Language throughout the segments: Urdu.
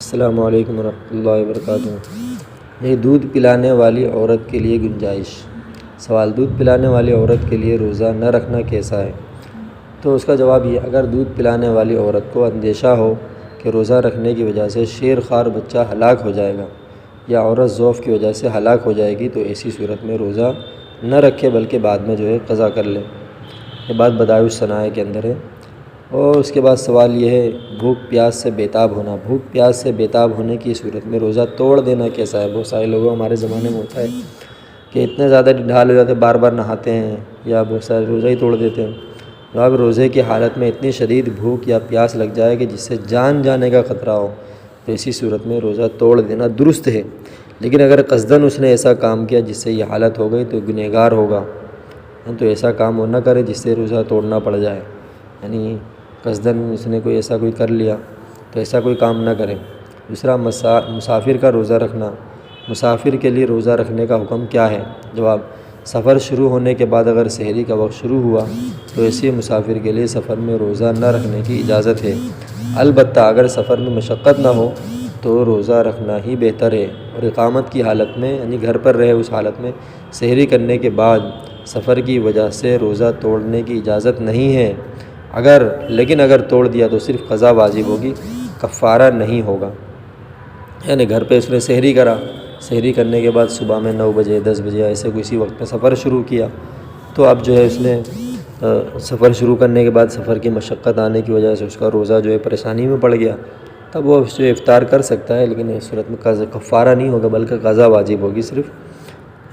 السلام علیکم ورحمۃ اللہ وبرکاتہ۔ یہ دودھ پلانے والی عورت کے لیے گنجائش۔ سوال: دودھ پلانے والی عورت کے لیے روزہ نہ رکھنا کیسا ہے؟ تو اس کا جواب یہ: اگر دودھ پلانے والی عورت کو اندیشہ ہو کہ روزہ رکھنے کی وجہ سے شیر خوار بچہ ہلاک ہو جائے گا یا عورت ضعف کی وجہ سے ہلاک ہو جائے گی، تو ایسی صورت میں روزہ نہ رکھے بلکہ بعد میں قضا کر لے۔ یہ بات بدائع الصنائع کے اندر ہے۔ اور اس کے بعد سوال یہ ہے: بھوک پیاس سے بیتاب ہونا۔ بھوک پیاس سے بیتاب ہونے کی صورت میں روزہ توڑ دینا کیسا ہے؟ بہت سارے لوگوں ہمارے زمانے میں ہوتا ہے کہ اتنے زیادہ ڈھال ہو جاتے ہیں، بار بار نہاتے ہیں یا بہت سارے روزہ ہی توڑ دیتے ہیں۔ جب روزے کی حالت میں اتنی شدید بھوک یا پیاس لگ جائے کہ جس سے جان جانے کا خطرہ ہو، تو ایسی صورت میں روزہ توڑ دینا درست ہے۔ لیکن اگر قصداً اس نے ایسا کام کیا جس سے یہ حالت ہو گئی تو گنہگار ہوگا۔ تو ایسا کام وہ نہ کرے جس سے روزہ توڑنا پڑ جائے، یعنی قصداً اس نے ایسا کر لیا تو ایسا کوئی کام نہ کرے۔ دوسرا، مسافر کا روزہ رکھنا۔ مسافر کے لیے روزہ رکھنے کا حکم کیا ہے؟ جواب: سفر شروع ہونے کے بعد اگر سحری کا وقت شروع ہوا تو ایسے مسافر کے لیے سفر میں روزہ نہ رکھنے کی اجازت ہے۔ البتہ اگر سفر میں مشقت نہ ہو تو روزہ رکھنا ہی بہتر ہے، اور اقامت کی حالت میں یعنی گھر پر رہے اس حالت میں سحری کرنے کے بعد سفر کی وجہ سے روزہ توڑنے کی اجازت نہیں ہے۔ لیکن اگر توڑ دیا تو صرف قضا واجب ہوگی، کفارہ نہیں ہوگا۔ یعنی گھر پہ اس نے سحری کرا، سحری کرنے کے بعد صبح میں 9 بجے 10 بجے ایسے کسی وقت میں سفر شروع کیا، تو اب اس نے سفر شروع کرنے کے بعد سفر کی مشقت آنے کی وجہ سے اس کا روزہ پریشانی میں پڑ گیا، تب وہ افطار کر سکتا ہے، لیکن اس صورت میں کفارہ نہیں ہوگا بلکہ قضا واجب ہوگی صرف،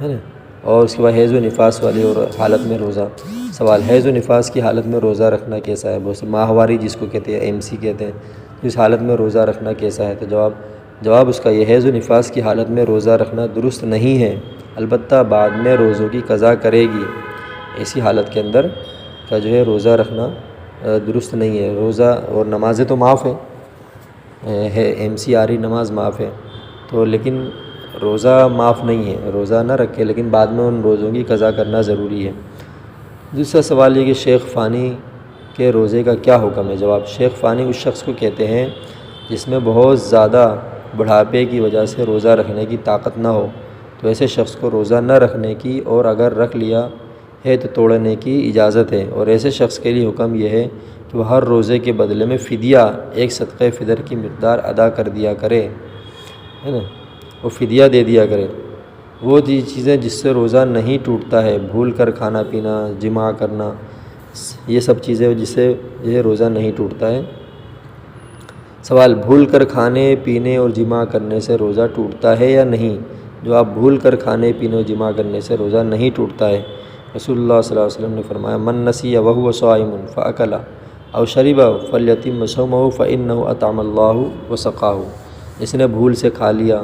ہے نا۔ اور اس کے بعد حیض و نفاس والی اور حالت میں روزہ۔ سوال: حیض و نفاس کی حالت میں روزہ رکھنا کیسا ہے؟ بہت سے ماہواری جس کو کہتے ہیں، MC کہتے ہیں، اس حالت میں روزہ رکھنا کیسا ہے؟ تو جواب اس کا یہ: حیض و نفاس کی حالت میں روزہ رکھنا درست نہیں ہے، البتہ بعد میں روزوں کی قضا کرے گی۔ ایسی حالت کے اندر کا روزہ رکھنا درست نہیں ہے۔ روزہ اور نمازیں تو معاف ہیں، MC آ رہی نماز معاف ہے، تو لیکن روزہ معاف نہیں ہے۔ روزہ نہ رکھے لیکن بعد میں ان روزوں کی قضا کرنا ضروری ہے۔ دوسرا سوال یہ کہ شیخ فانی کے روزے کا کیا حکم ہے؟ جواب: شیخ فانی اس شخص کو کہتے ہیں جس میں بہت زیادہ بڑھاپے کی وجہ سے روزہ رکھنے کی طاقت نہ ہو، تو ایسے شخص کو روزہ نہ رکھنے کی اور اگر رکھ لیا ہے تو توڑنے کی اجازت ہے۔ اور ایسے شخص کے لیے حکم یہ ہے کہ وہ ہر روزے کے بدلے میں فدیہ، ایک صدقہ فطر کی مقدار ادا کر دیا کرے، ہے نا، وہ فدیہ دے دیا کرے۔ وہ چیزیں جس سے روزہ نہیں ٹوٹتا ہے، بھول کر کھانا پینا، جماع کرنا، یہ سب چیزیں جس سے روزہ نہیں ٹوٹتا ہے۔ سوال: بھول کر کھانے پینے اور جماع کرنے سے روزہ ٹوٹتا ہے یا نہیں؟ جواب: بھول کر کھانے پینے اور جماع کرنے سے روزہ نہیں ٹوٹتا ہے۔ رسول اللہ صلی اللہ علیہ وسلم نے فرمایا: من نسی وهو صائم فاکل او شرب فلیتم صومه فانه اطعم اللہ وسقاه۔ جس نے بھول سے کھا لیا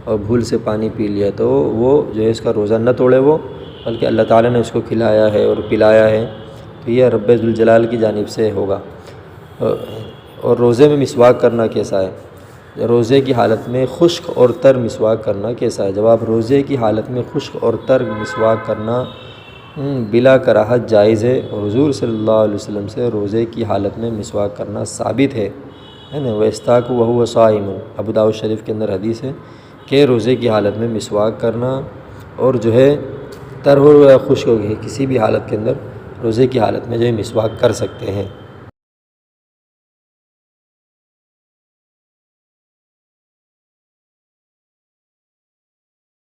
اور بھول سے پانی پی لیا تو وہ اس کا روزہ نہ توڑے، وہ بلکہ اللہ تعالیٰ نے اس کو کھلایا ہے اور پلایا ہے، تو یہ رب ذوالجلال کی جانب سے ہوگا۔ اور روزے میں مسواک کرنا کیسا ہے؟ روزے کی حالت میں خشک اور تر مسواک کرنا کیسا ہے؟ جواب: روزے کی حالت میں خشک اور تر مسواک کرنا بلا کراہت جائز ہے، اور حضور صلی اللہ علیہ وسلم سے روزے کی حالت میں مسواک کرنا ثابت ہے نا۔ وَيَسْتَاكُ وَهُوَ صَائِمٌ، ابو داؤد شریف کے اندر حدیث ہے کہ روزے کی حالت میں مسواک کرنا اور تر ہو یا خشک ہو، کسی بھی حالت کے اندر روزے کی حالت میں مسواک کر سکتے ہیں۔